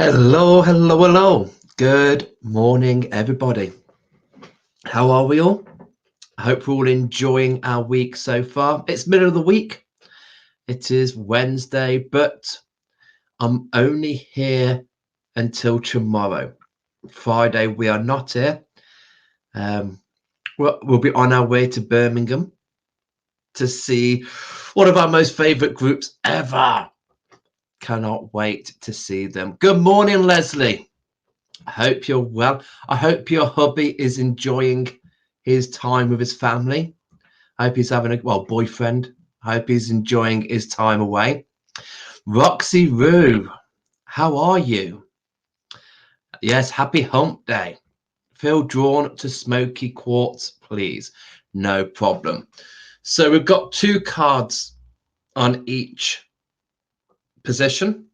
Hello, hello, hello. Good morning, everybody. How are we all? I hope we're all enjoying our week so far. It's middle of the week. It is Wednesday, but I'm only here until tomorrow. Friday, we are not here. We'll be on our way to Birmingham to see one of our most favourite groups ever. Cannot wait to see them. Good morning, Leslie. I hope you're well. I hope your hubby is enjoying his time with his family. I hope he's having a boyfriend. I hope he's enjoying his time away. Roxy Roo, how are you? Yes, happy hump day. Feel drawn to Smokey Quartz, please. No problem. So we've got two cards on each position.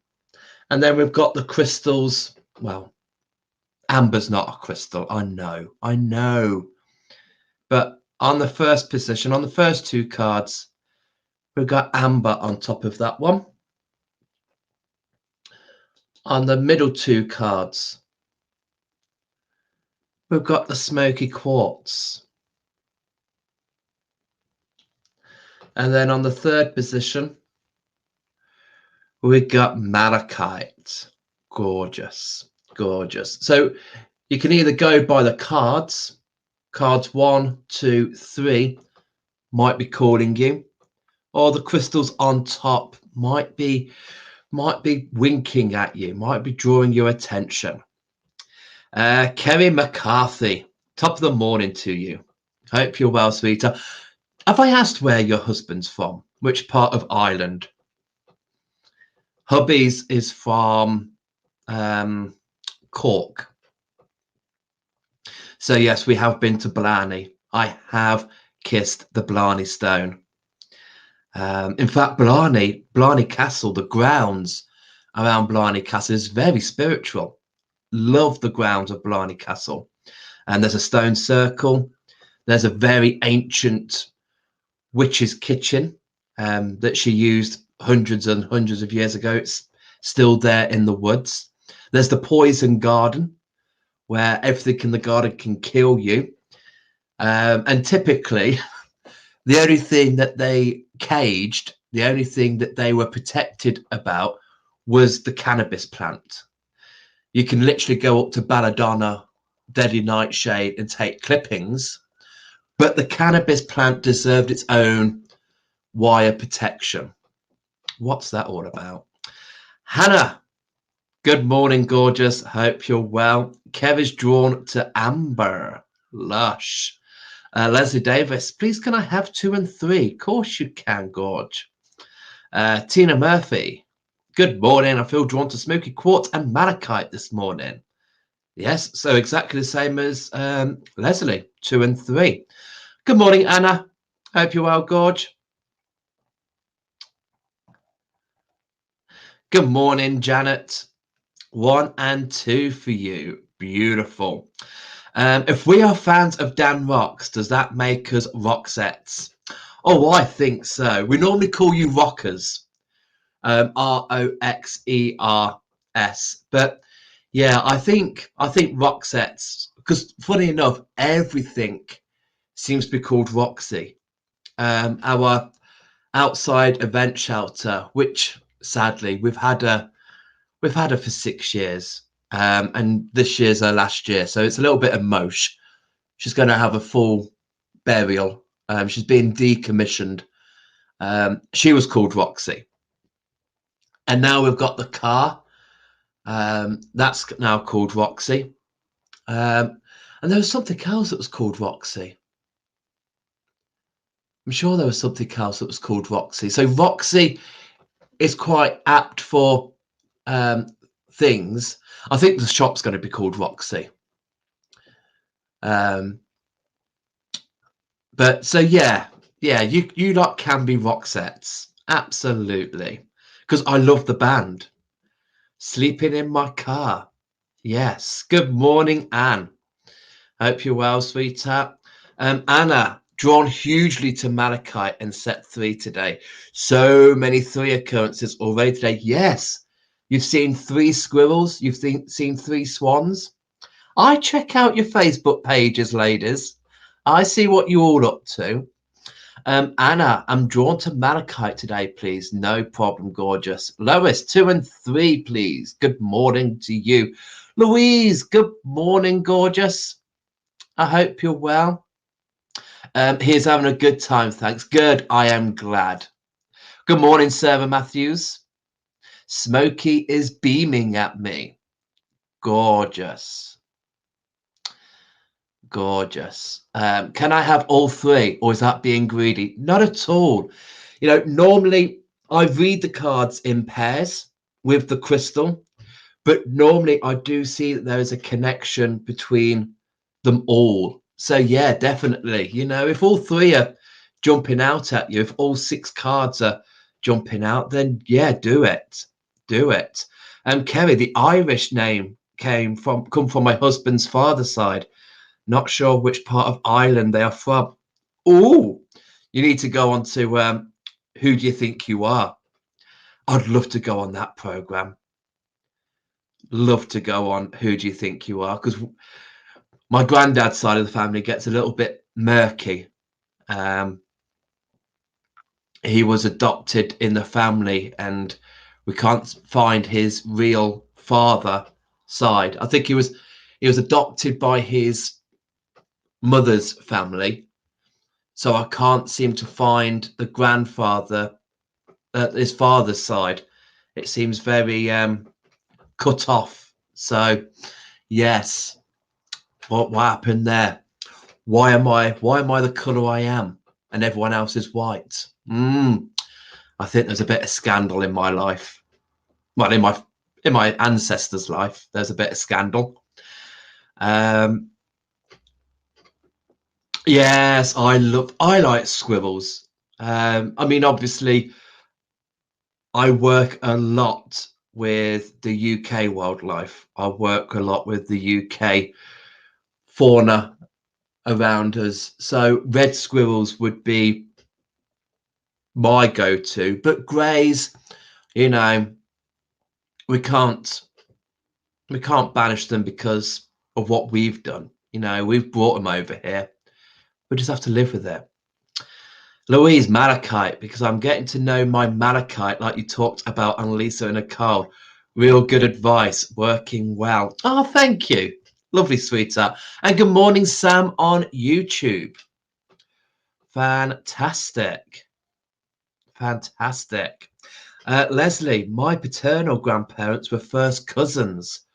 And then we've got the crystals. Well, amber's not a crystal. I know. But on the first position, on the first two cards, we've got amber on top of that one. On the middle two cards, we've got the Smokey Quartz. And then on the third position, we've got Malachite. Gorgeous, gorgeous. So you can either go by the cards. Cards 1, 2, 3 might be calling you, or the crystals on top might be winking at you, might be drawing your attention. Kerry McCarthy, top of the morning to you. Hope you're well, sweetheart. Have I asked where your husband's from? Which part of Ireland? Hubby's is from Cork. So yes, we have been to Blarney. I have kissed the Blarney Stone. In fact, Blarney Castle, the grounds around Blarney Castle is very spiritual. Love the grounds of Blarney Castle. And there's a stone circle. There's a very ancient witch's kitchen that she used hundreds and hundreds of years ago. It's still there in the woods. There's the poison garden, where everything in the garden can kill you. And typically, the only thing that they caged, the only thing that they were protected about was the cannabis plant. You can literally go up to Belladonna, Deadly Nightshade and take clippings, but the cannabis plant deserved its own wire protection. What's that all about? Hannah, good morning, gorgeous. Hope you're well. Kev is drawn to amber. Lush. Leslie Davis, please can I have 2 and 3? Of course you can, gorge. Tina Murphy, good morning. I feel drawn to Smokey Quartz and Malachite this morning. Yes, so exactly the same as Leslie, 2 and 3. Good morning, Anna. Hope you're well, gorge. Good morning, Janet. 1 and 2 for you. Beautiful. If we are fans of Dan Rocks, does that make us Roxettes? Oh, I think so. We normally call you rockers, Roxers. But yeah, I think Roxettes, because funny enough, everything seems to be called Roxy. Our outside event shelter, which sadly we've had her for 6 years. And this year's her last year, so it's a little bit of mosh. She's going to have a full burial. She's being decommissioned. She was called Roxy, and now we've got the car. That's now called Roxy. And there was something else that was called Roxy. I'm sure there was something else that was called Roxy. So Roxy is quite apt for things. I think the shop's going to be called Roxy. But so yeah, you lot can be Roxettes, absolutely, because I love the band. Sleeping in my car. Yes. Good morning, Anne. Hope you're well, sweetheart. Anna, drawn hugely to Malachite and set 3 today. So many 3 occurrences already today. Yes. You've seen 3 squirrels. You've seen 3 swans. I check out your Facebook pages, ladies. I see what you're all up to. Anna, I'm drawn to Malachite today, please. No problem, gorgeous. Lois, 2 and 3, please. Good morning to you. Louise, good morning, gorgeous. I hope you're well. He's having a good time, thanks. Good, I am glad. Good morning, Sarah Matthews. Smokey is beaming at me. Gorgeous. Gorgeous. Can I have all 3, or is that being greedy? Not at all. You know, normally I read the cards in pairs with the crystal, but normally I do see that there is a connection between them all. So yeah, definitely. You know, if all 3 are jumping out at you, if all 6 cards are jumping out, then yeah, do it. Do it. Kerry, the Irish name come from my husband's father's side. Not sure which part of Ireland they are from. Oh, you need to go on to Who Do You Think You Are? I'd love to go on that program. Love to go on Who Do You Think You Are? Because my granddad's side of the family gets a little bit murky. He was adopted in the family, and we can't find his real father side. I think he was adopted by his mother's family, so I can't seem to find the grandfather at his father's side. It seems very cut off. So yes, what happened there? Why am I the color I am and everyone else is white? I think there's a bit of scandal in my life. Well, in my ancestors' life, there's a bit of scandal. Yes, I like squirrels. I mean, obviously, I work a lot with the UK wildlife. I work a lot with the UK fauna around us. So red squirrels would be my go-to, but greys, you know, we can't banish them because of what we've done. You know, we've brought them over here. We just have to live with it. Louise, Malachite, because I'm getting to know my Malachite like you talked about on Lisa and Nicole. Real good advice, working well. Oh, thank you. Lovely, sweetheart. And good morning, Sam on YouTube. Fantastic. Fantastic. Leslie, my paternal grandparents were first cousins.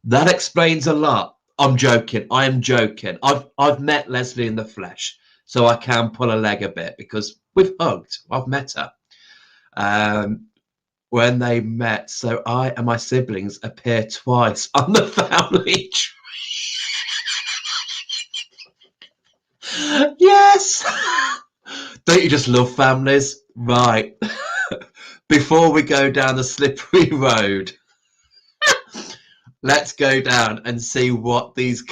That explains a lot. I'm joking. I am joking. I've met Leslie in the flesh, so I can pull a leg a bit because we've hugged. I've met her when they met. So I and my siblings appear twice on the family tree. Yes. Don't you just love families? Right. Before we go down the slippery road, let's go down and see what these.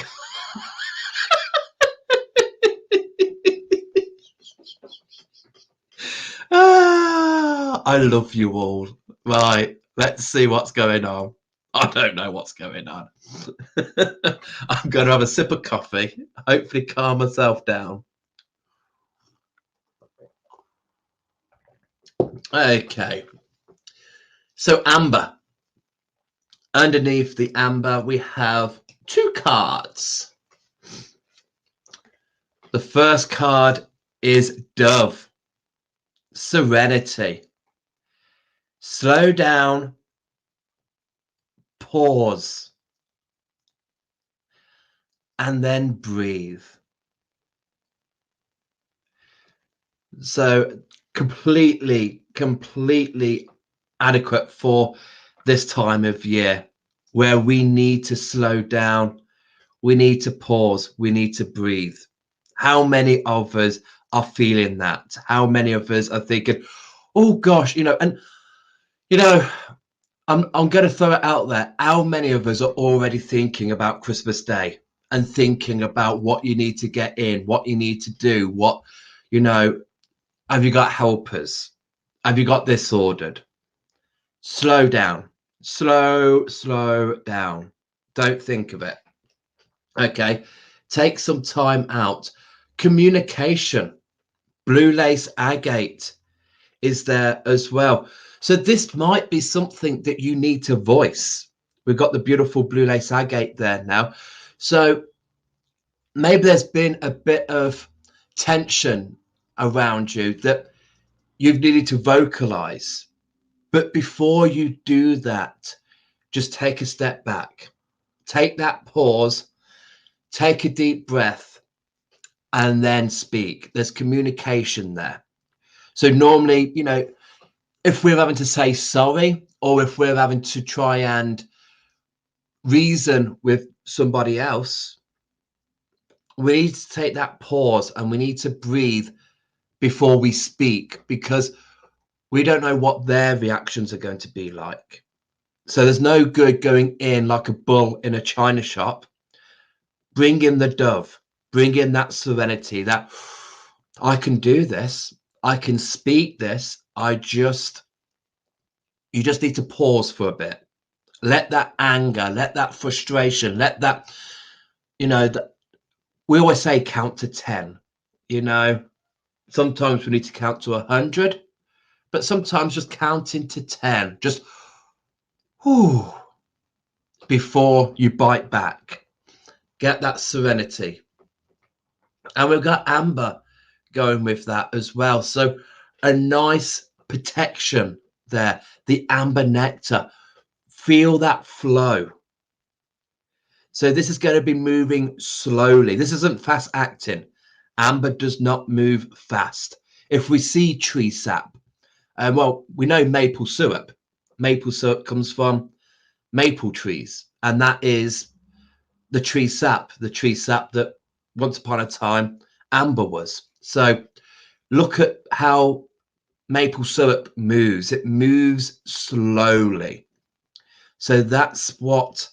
I love you all. Right, let's see what's going on. I don't know what's going on. I'm going to have a sip of coffee, hopefully calm myself down. Okay. So amber. Underneath the amber, we have 2 cards. The first card is Dove. Serenity. Slow down. Pause. And then breathe. So completely adequate for this time of year where we need to slow down, we need to pause, we need to breathe. How many of us are feeling that? How many of us are thinking, oh gosh, you know, and you know, I'm going to throw it out there. How many of us are already thinking about Christmas Day and thinking about what you need to get in, what you need to do, what, you know, have you got helpers? Have you got this ordered? Slow down. Slow down. Don't think of it. Okay. Take some time out. Communication. Blue lace agate is there as well. So this might be something that you need to voice. We've got the beautiful blue lace agate there now. So maybe there's been a bit of tension around you that you've needed to vocalize. But before you do that, just take a step back, take that pause, take a deep breath, and then speak. There's communication there. So normally, if we're having to say sorry, or if we're having to try and reason with somebody else, we need to take that pause and we need to breathe before we speak, because we don't know what their reactions are going to be like. So there's no good going in like a bull in a china shop. Bring in the dove, bring in that serenity, that I can do this, I can speak this. You just need to pause for a bit. Let that anger, let that frustration, let that, we always say count to 10. Sometimes we need to count to 100, but sometimes just counting to 10, just whew, before you bite back. Get that serenity. And we've got amber going with that as well. So a nice protection there. The amber nectar. Feel that flow. So this is going to be moving slowly. This isn't fast acting. Amber does not move fast. If we see tree sap, well, we know maple syrup. Maple syrup comes from maple trees, and that is the tree sap that once upon a time amber was. So look at how maple syrup moves. It moves slowly. So that's what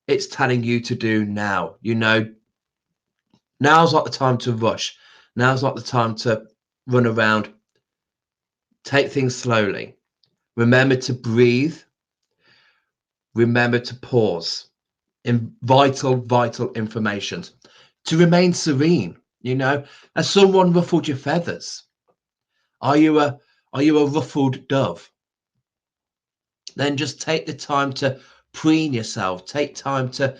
it's telling you to do now. Now's not the time to rush. Now's not the time to run around. Take things slowly. Remember to breathe. Remember to pause in vital information. To remain serene. Has someone ruffled your feathers? Are you a ruffled dove? Then just take the time to preen yourself. Take time to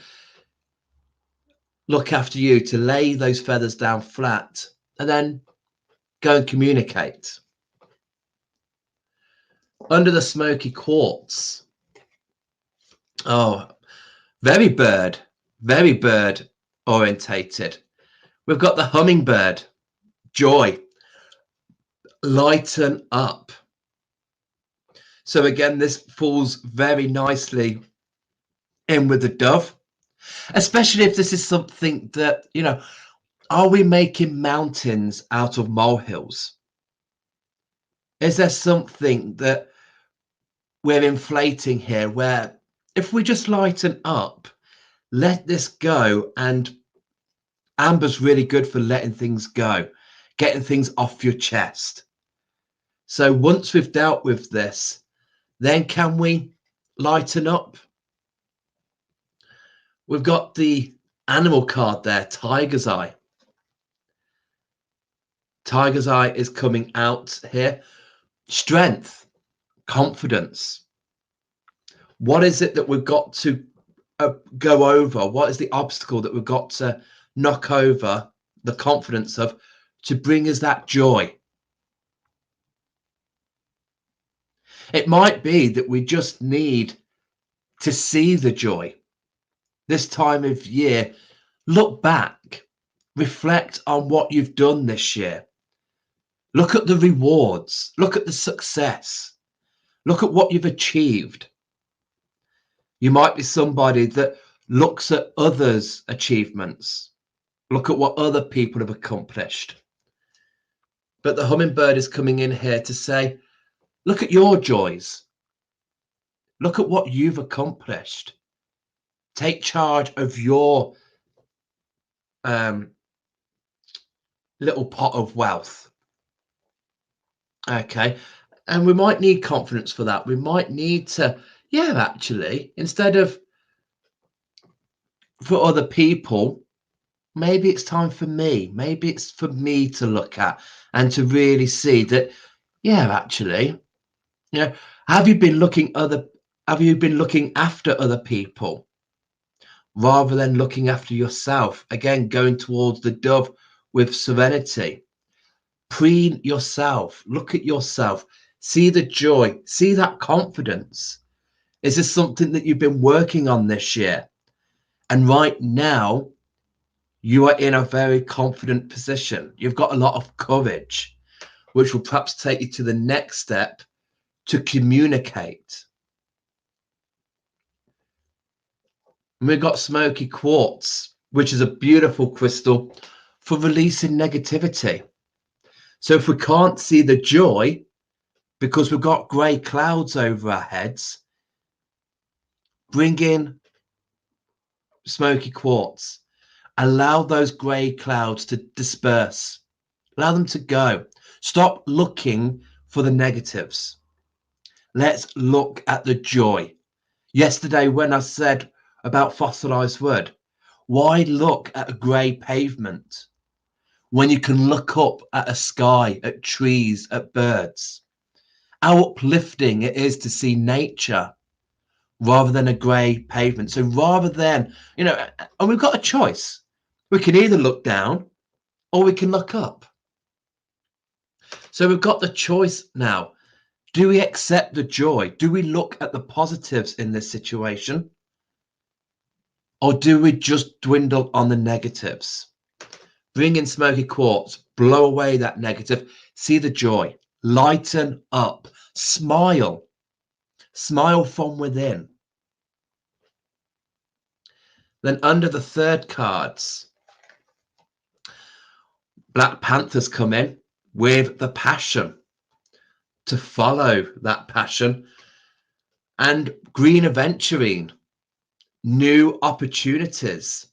look after you, to lay those feathers down flat, and then go and communicate. Under the Smokey Quartz. Oh, very bird orientated. We've got the Hummingbird. Joy. Lighten up. So again, this falls very nicely in with the dove, especially if this is something that, are we making mountains out of molehills? Is there something that we're inflating here where if we just lighten up, let this go? And amber's really good for letting things go, getting things off your chest. So once we've dealt with this, then can we lighten up? We've got the animal card there, Tiger's Eye. Tiger's Eye is coming out here. Strength, confidence. What is it that we've got to go over? What is the obstacle that we've got to knock over the confidence of to bring us that joy? It might be that we just need to see the joy. This time of year, look back, reflect on what you've done this year. Look at the rewards, look at the success, look at what you've achieved. You might be somebody that looks at others' achievements, look at what other people have accomplished. But the Hummingbird is coming in here to say, look at your joys. Look at what you've accomplished. Take charge of your little pot of wealth. Okay. And we might need confidence for that. We might need to, yeah, actually, instead of for other people, maybe it's time for me. Maybe it's for me to look at and to really see that, yeah, actually, you know, have you been looking after other people rather than looking after yourself? Again, going towards the dove with serenity. Preen yourself, look at yourself, see the joy, see that confidence. Is this something that you've been working on this year? And right now, you are in a very confident position. You've got a lot of courage, which will perhaps take you to the next step to communicate. And we've got Smokey Quartz, which is a beautiful crystal for releasing negativity. So if we can't see the joy because we've got grey clouds over our heads, bring in Smoky Quartz. Allow those grey clouds to disperse. Allow them to go. Stop looking for the negatives. Let's look at the joy. Yesterday, when I said about fossilized wood, why look at a grey pavement when you can look up at a sky, at trees, at birds? How uplifting it is to see nature rather than a grey pavement. So rather than, and we've got a choice. We can either look down or we can look up. So we've got the choice now. Do we accept the joy? Do we look at the positives in this situation? Or do we just dwindle on the negatives? Bring in Smoky Quartz, blow away that negative, see the joy, lighten up, smile, smile from within. Then under the third cards, Black Panthers come in with the passion, to follow that passion, and green aventurine, new opportunities.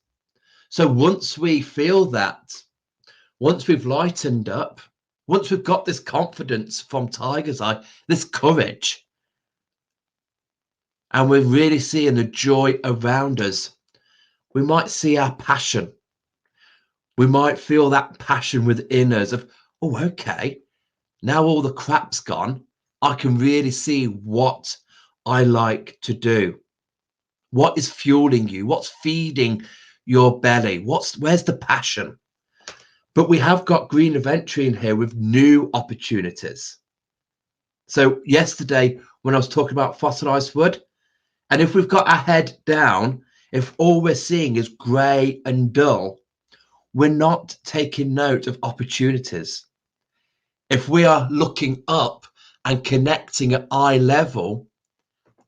So once we feel that, once we've lightened up, once we've got this confidence from Tiger's Eye, this courage, and we're really seeing the joy around us, we might see our passion. We might feel that passion within us of, oh, okay, now all the crap's gone. I can really see what I like to do. What is fueling you? What's feeding your belly? Where's the passion? But we have got green aventurine here with new opportunities. So yesterday, when I was talking about fossilized wood, and if we've got our head down, if all we're seeing is grey and dull, we're not taking note of opportunities. If we are looking up and connecting at eye level,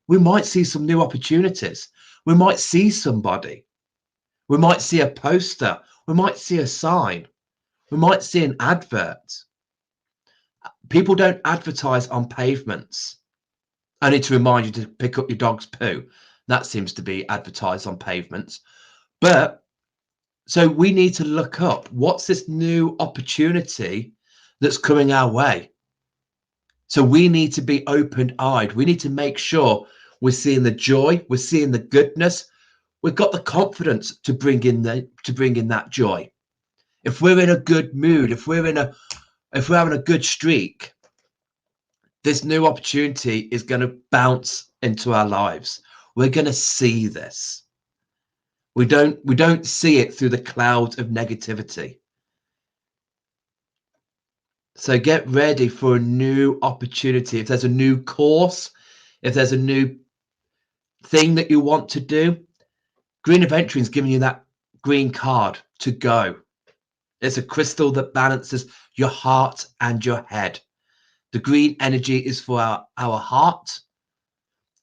we might see some new opportunities. We might see somebody. We might see a poster. We might see a sign. We might see an advert. People don't advertise on pavements. I need to remind you to pick up your dog's poo. That seems to be advertised on pavements. But so we need to look up, what's this new opportunity that's coming our way? So we need to be open-eyed. We need to make sure we're seeing the joy, we're seeing the goodness. We've got the confidence to bring in that joy. If we're in a good mood, if we're having a good streak, this new opportunity is going to bounce into our lives. We're going to see this. We don't see it through the clouds of negativity. So get ready for a new opportunity. If there's a new course, if there's a new thing that you want to do, green aventurine is giving you that green card to go. It's a crystal that balances your heart and your head. The green energy is for our heart,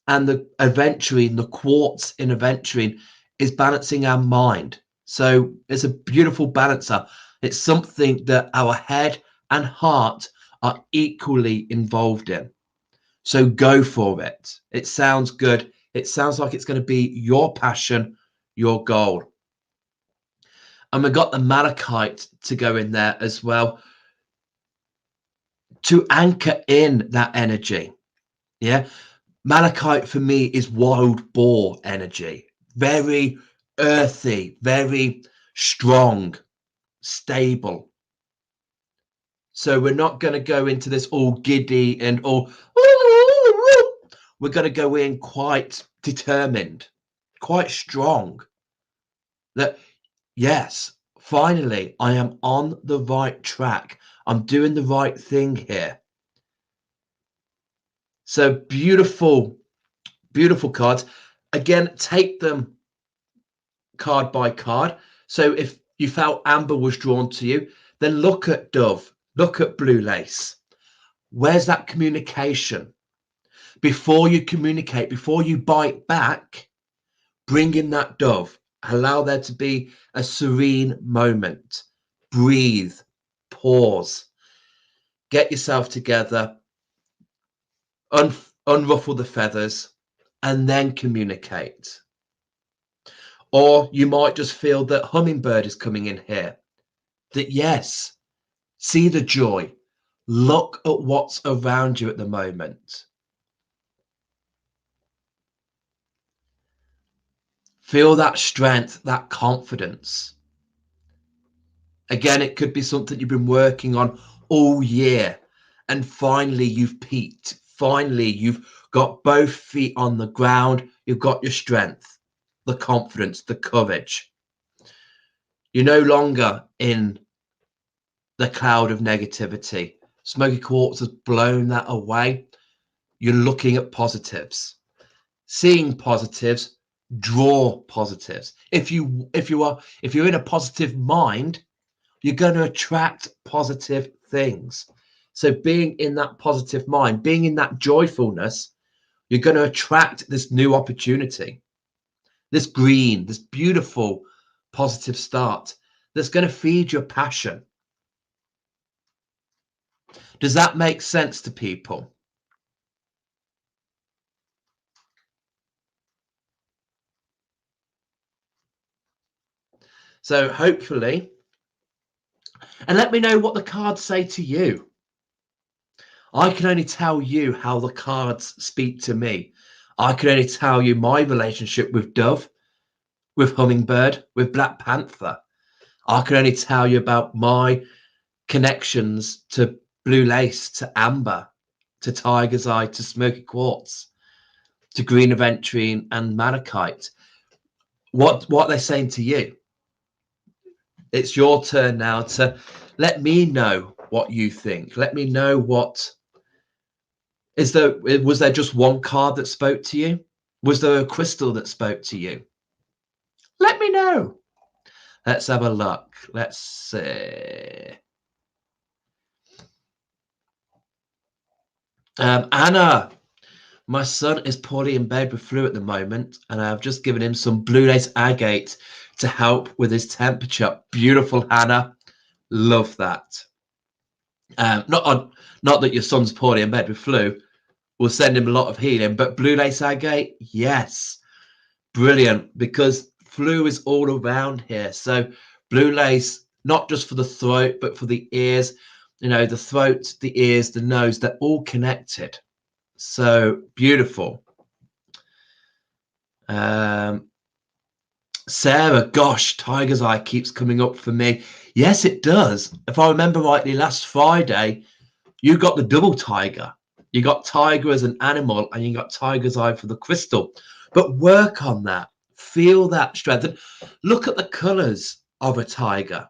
and the aventurine, the quartz in aventurine, is balancing our mind. So it's a beautiful balancer. It's something that our head and heart are equally involved in. So go for it. It sounds good. It sounds like it's going to be your passion, your goal. And we've got the malachite to go in there as well, to anchor in that energy. Yeah. Malachite for me is wild boar energy. Very earthy, very strong, stable. So we're not going to go into this all giddy and all. We're going to go in quite determined, quite strong. That, yes, finally, I am on the right track. I'm doing the right thing here. So beautiful, beautiful cards. Again, take them card by card. So if you felt amber was drawn to you, then look at dove, look at blue lace. Where's that communication? Before you communicate, before you bite back, bring in that dove. Allow there to be a serene moment. Breathe, pause, get yourself together, unruffle the feathers, and then communicate. Or you might just feel that Hummingbird is coming in here. That, yes, see the joy. Look at what's around you at the moment. Feel that strength, that confidence. Again, it could be something you've been working on all year, and finally you've peaked. Finally, you've got both feet on the ground. You've got your strength, the confidence, the courage. You're no longer in the cloud of negativity. Smokey Quartz has blown that away. You're looking at positives, seeing positives, draw positives. If you're in a positive mind, you're going to attract positive things. So being in that positive mind, being in that joyfulness, you're going to attract this new opportunity, this green, this beautiful positive start that's going to feed your passion. Does that make sense to people? So hopefully, and let me know what the cards say to you. I can only tell you how the cards speak to me. I can only tell you my relationship with Dove, with Hummingbird, with Black Panther. I can only tell you about my connections to Blue Lace, to Amber, to Tiger's Eye, to Smoky Quartz, to Green Aventurine and Malachite. What are they saying to you? It's your turn now to let me know what you think. Let me know what was there just one card that spoke to you? Was there a crystal that spoke to you? Let me know. Let's have a look. Let's see. Anna, my son is poorly in bed with flu at the moment, and I've just given him some blue lace agate to help with his temperature. Beautiful, Hannah. Love that. Not that your son's poorly in bed with flu. We'll send him a lot of healing, but blue lace agate, yes. Brilliant, because flu is all around here. So blue lace, not just for the throat, but for the ears, the throat, the ears, the nose, they're all connected. So beautiful. Sarah, gosh, Tiger's Eye keeps coming up for me. Yes, it does. If I remember rightly, last Friday, you got the double tiger. You got tiger as an animal, and you got Tiger's Eye for the crystal. But work on that. Feel that strength. And look at the colors of a tiger.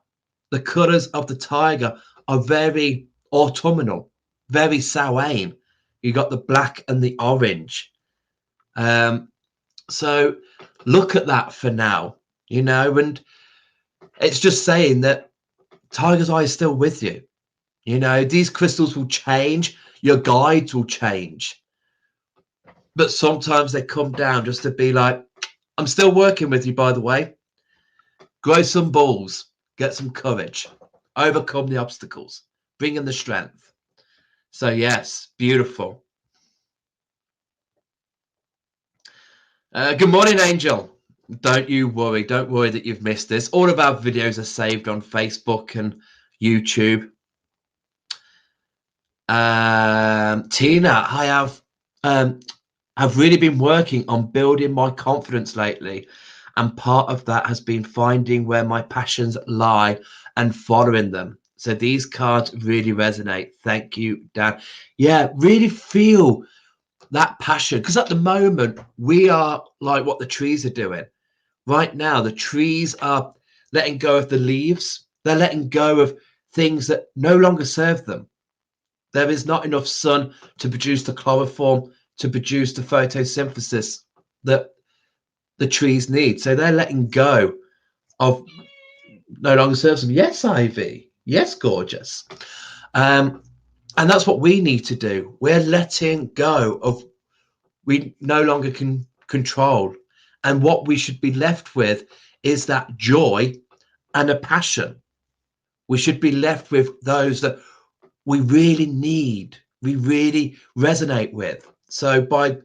The colors of the tiger are very autumnal, very Samhain. You got the black and the orange. So look at that for now, and it's just saying that Tiger's Eye is still with you. These crystals will change, your guides will change, but sometimes they come down just to be like, I'm still working with you, by the way. Grow some balls, get some courage, overcome the obstacles, bring in the strength. So yes, beautiful. Good morning, Angel. Don't worry that you've missed this. All of our videos are saved on Facebook and YouTube. Tina, I have I've really been working on building my confidence lately, and part of that has been finding where my passions lie and following them. So these cards really resonate. Thank you, Dan. Yeah, really feel that passion, because at the moment we are like what the trees are doing right now. The trees are letting go of the leaves. They're letting go of things that no longer serve them. There is not enough sun to produce the chloroform, to produce the photosynthesis that the trees need. So they're letting go of no longer serves them. Yes, Ivy. Yes, gorgeous. Um, and that's what we need to do. We're letting go of we no longer can control. And what we should be left with is that joy and a passion. We should be left with those that we really need, we really resonate with. So by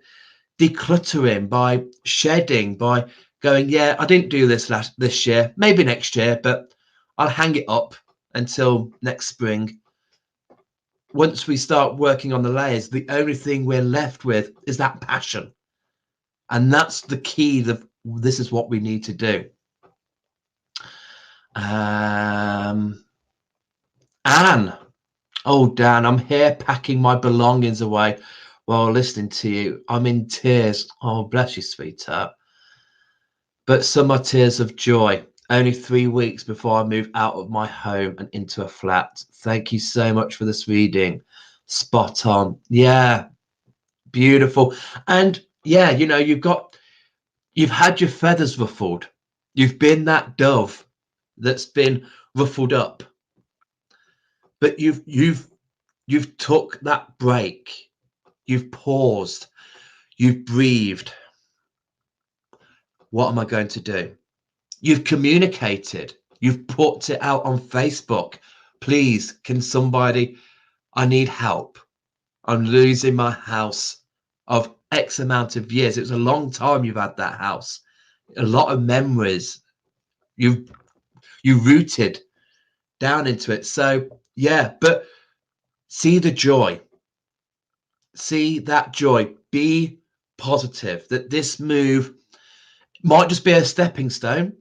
decluttering, by shedding, by going, yeah, I didn't do this year, maybe next year, but I'll hang it up until next spring. Once we start working on the layers, the only thing we're left with is that passion. And that's the key. This is what we need to do. Anne. Oh, Dan, I'm here packing my belongings away while listening to you. I'm in tears. Oh, bless you, sweetheart. But some are tears of joy. Only 3 weeks before I move out of my home and into a flat. Thank you so much for this reading. Spot on. Yeah, beautiful. And yeah, you've had your feathers ruffled. You've been that dove that's been ruffled up. But you've took that break. You've paused. You've breathed. What am I going to do? You've communicated. You've put it out on Facebook. Please, can somebody, I need help. I'm losing my house of X amount of years. It was a long time you've had that house. A lot of memories. You rooted down into it. So yeah, but see the joy. See that joy. Be positive that this move might just be a stepping stone.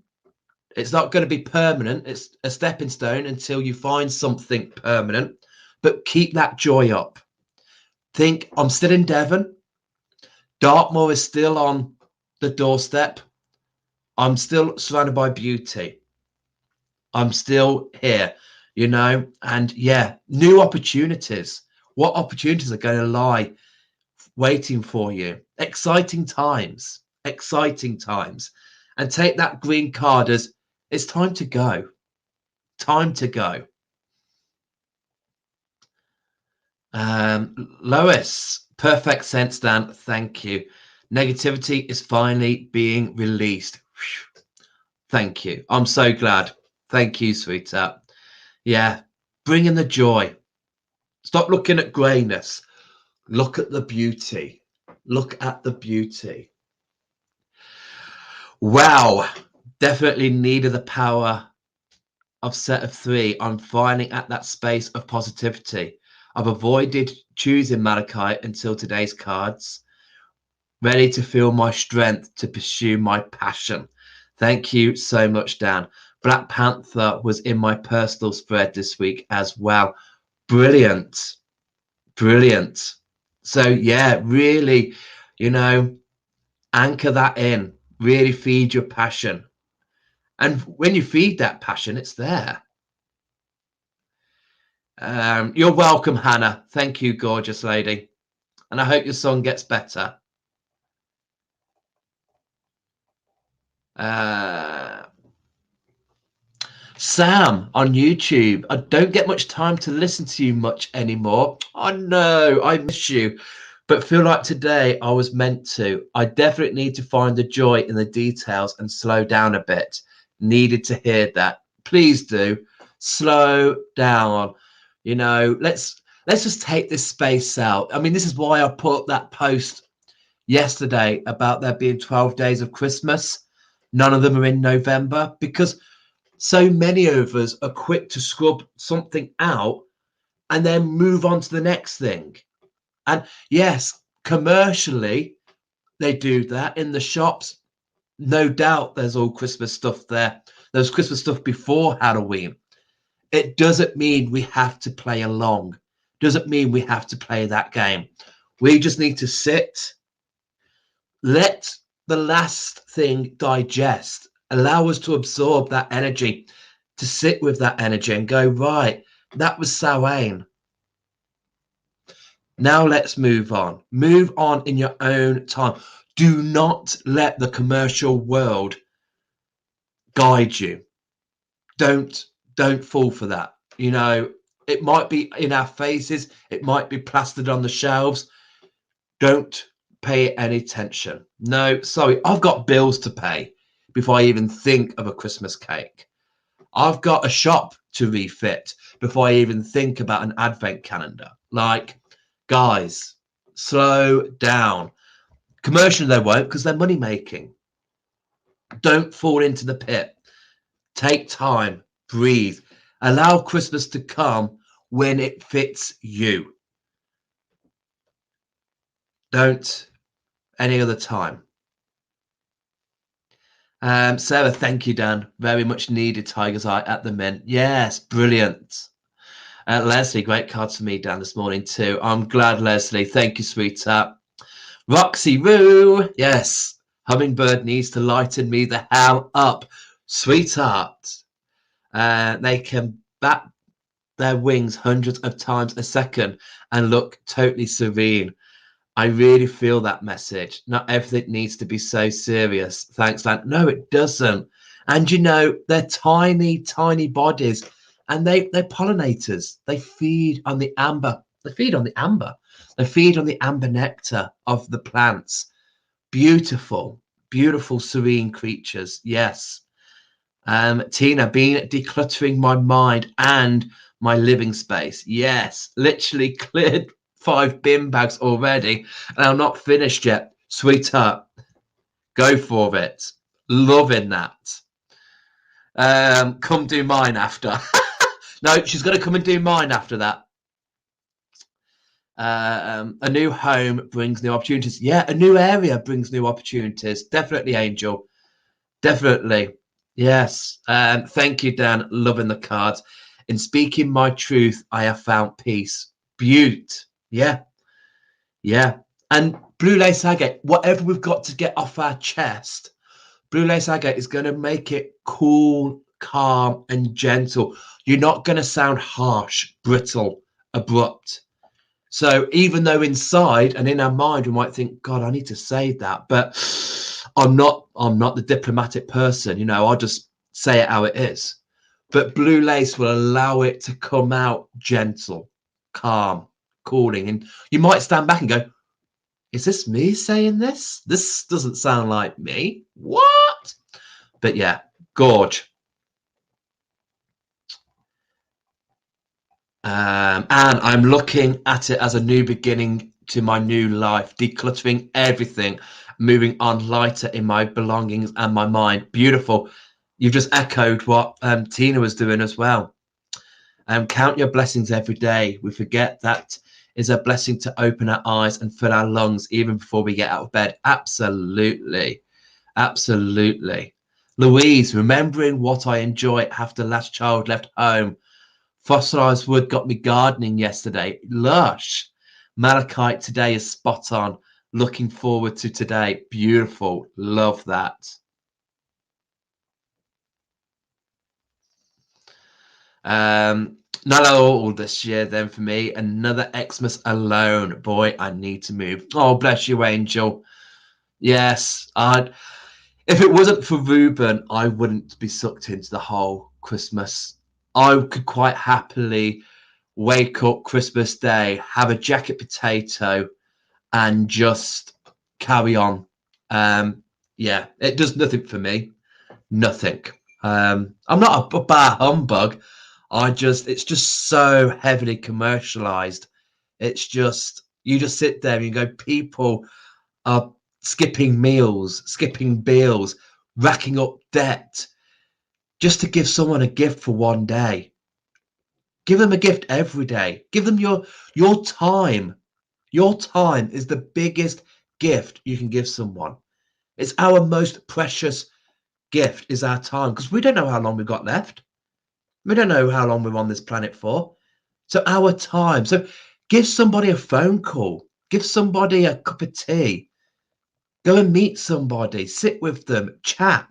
It's not going to be permanent. It's a stepping stone until you find something permanent. But keep that joy up. Think, I'm still in Devon. Dartmoor is still on the doorstep. I'm still surrounded by beauty. I'm still here, and yeah, new opportunities. What opportunities are going to lie waiting for you? Exciting times. And take that green card as it's time to go. Time to go. Lois, perfect sense, Dan. Thank you. Negativity is finally being released. Whew. Thank you. I'm so glad. Thank you, sweetheart. Yeah, bring in the joy. Stop looking at greyness. Look at the beauty. Look at the beauty. Wow. Definitely needed the power of set of 3. I'm finally at that space of positivity. I've avoided choosing Malachite until today's cards. Ready to feel my strength to pursue my passion. Thank you so much, Dan. Black Panther was in my personal spread this week as well. Brilliant. Brilliant. So yeah, really, anchor that in. Really feed your passion. And when you feed that passion, it's there. You're welcome, Hannah. Thank you, gorgeous lady. And I hope your song gets better. Sam on YouTube. I don't get much time to listen to you much anymore. I know, I miss you. But feel like today I was meant to. I definitely need to find the joy in the details and slow down a bit. Needed to hear that. Please do. Slow down. Let's just take this space out. I mean, this is why I put that post yesterday about there being 12 days of Christmas. None of them are in November, because so many of us are quick to scrub something out and then move on to the next thing. And yes, commercially, They do that in the shops. No doubt there's all Christmas stuff there. There's Christmas stuff before Halloween. It doesn't mean we have to play along. Doesn't mean we have to play that game. We just need to sit, let the last thing digest, allow us to absorb that energy, to sit with that energy and go, right, that was Samhain. Now let's move on. Move on in your own time. Do not let the commercial world guide you. Don't fall for that. You know, it might be in our faces, it might be plastered on the shelves. Don't pay any attention. No, sorry, I've got bills to pay before I even think of a Christmas cake. I've got a shop to refit before I even think about an advent calendar. Like, guys, slow down. Commercially, they won't because they're money making. Don't fall into the pit. Take time, breathe, allow Christmas to come when it fits you. Don't any other time. Sarah, thank you, Dan. Very much needed Tiger's Eye at the Mint. Yes, brilliant. Leslie, great cards for me, Dan, this morning too. I'm glad, Leslie. Thank you, sweetheart. Roxy Roo, yes. Hummingbird needs to lighten me the hell up. Sweetheart. They can bat their wings hundreds of times a second and look totally serene. I really feel that message. Not everything needs to be so serious. Thanks, Dan. No, it doesn't. And you know, they're tiny, tiny bodies, and they're pollinators. They feed on the amber. They feed on the amber. They feed on the amber nectar of the plants. Beautiful, beautiful, serene creatures. Yes. Tina, been decluttering my mind and my living space. Yes, literally cleared 5 bin bags already, and I'm not finished yet. Sweetheart, go for it. Loving that. Come do mine after. No, she's going to come and do mine after that. A new home brings new opportunities. Yeah, a new area brings new opportunities. Definitely, Angel. Definitely. Yes. Thank you, Dan. Loving the cards. In speaking my truth, I have found peace. Beaut. Yeah. Yeah. And Blue Lace Agate, whatever we've got to get off our chest, Blue Lace Agate is going to make it cool, calm, and gentle. You're not going to sound harsh, brittle, abrupt. So even though inside and in our mind we might think, God, I need to say that, but I'm not the diplomatic person, you know, I'll just say it how it is. But Blue Lace will allow it to come out gentle, calm, cooling. And you might stand back and go, is this me saying this? This doesn't sound like me. What? But yeah, gorge. And I'm looking at it as a new beginning to my new life, decluttering everything, moving on lighter in my belongings and my mind. Beautiful. You've just echoed what Tina was doing as well. Count your blessings every day. We forget that is a blessing to open our eyes and fill our lungs even before we get out of bed. Absolutely. Absolutely. Louise, remembering what I enjoy after last child left home. Fossilized wood got me gardening yesterday. Lush. Malachite today is spot on. Looking forward to today. Beautiful. Love that. Not all this year then for me. Another Xmas alone. Boy, I need to move. Oh, bless you, Angel. Yes, if it wasn't for Ruben, I wouldn't be sucked into the whole Christmas. I could quite happily wake up Christmas Day, have a jacket potato, and just carry on. Yeah, it does nothing for me. Nothing. I'm not a bar humbug. It's just so heavily commercialized. It's just, you just sit there and you go, people are skipping meals, skipping bills, racking up debt just to give someone a gift for one day. Give them a gift every day. Give them your time. Your time is the biggest gift you can give someone. It's our most precious gift is our time, because we don't know how long we've got left. We don't know how long we're on this planet for. So our time. So give somebody a phone call. Give somebody a cup of tea. Go and meet somebody. Sit with them. Chat.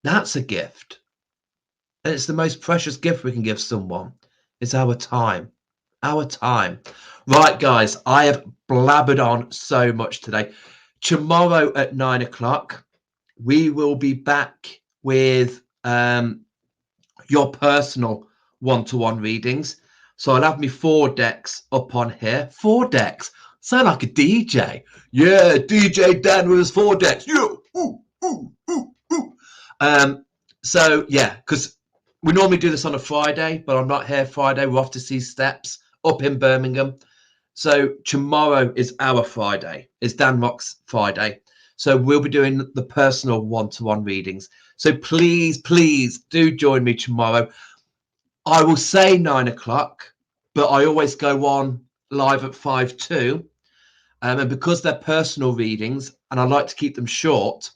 That's a gift. And it's the most precious gift we can give someone. It's our time. Our time. Right, guys, I have blabbered on so much today. Tomorrow at 9 o'clock, we will be back with your personal one-to-one readings. So I'll have me 4 decks up on here. 4 decks. Sound like a DJ. Yeah, DJ Dan with his 4 decks. Yeah. Ooh, ooh, ooh, ooh. So yeah, because we normally do this on a Friday, but I'm not here Friday. We're off to see Steps up in Birmingham. So tomorrow is our Friday. It's Dan Rock's Friday. So we'll be doing the personal one-to-one readings. So please, please do join me tomorrow. I will say 9 o'clock, but I always go on live at 5 too. And because they're personal readings, and I like to keep them short,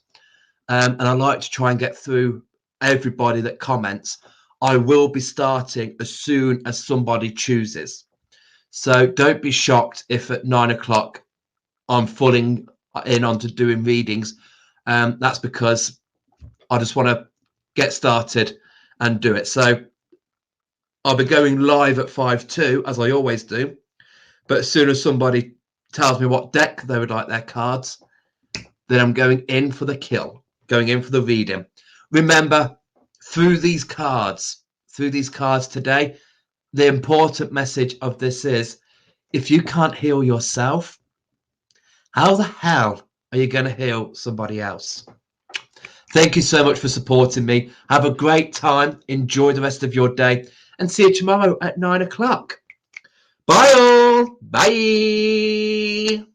and I like to try and get through everybody that comments, I will be starting as soon as somebody chooses. So don't be shocked if at 9 o'clock I'm falling in onto doing readings. That's because I just want to get started and do it. So I'll be going live at 5 too, as I always do. But as soon as somebody tells me what deck they would like their cards, then I'm going in for the kill, going in for the reading. Remember, through these cards today, the important message of this is, if you can't heal yourself, how the hell are you going to heal somebody else? Thank you so much for supporting me. Have a great time. Enjoy the rest of your day. And see you tomorrow at 9 o'clock. Bye all. Bye.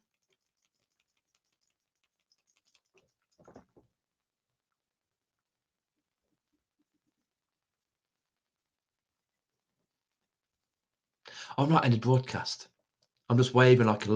I'm not in the broadcast. I'm just waving like a loser.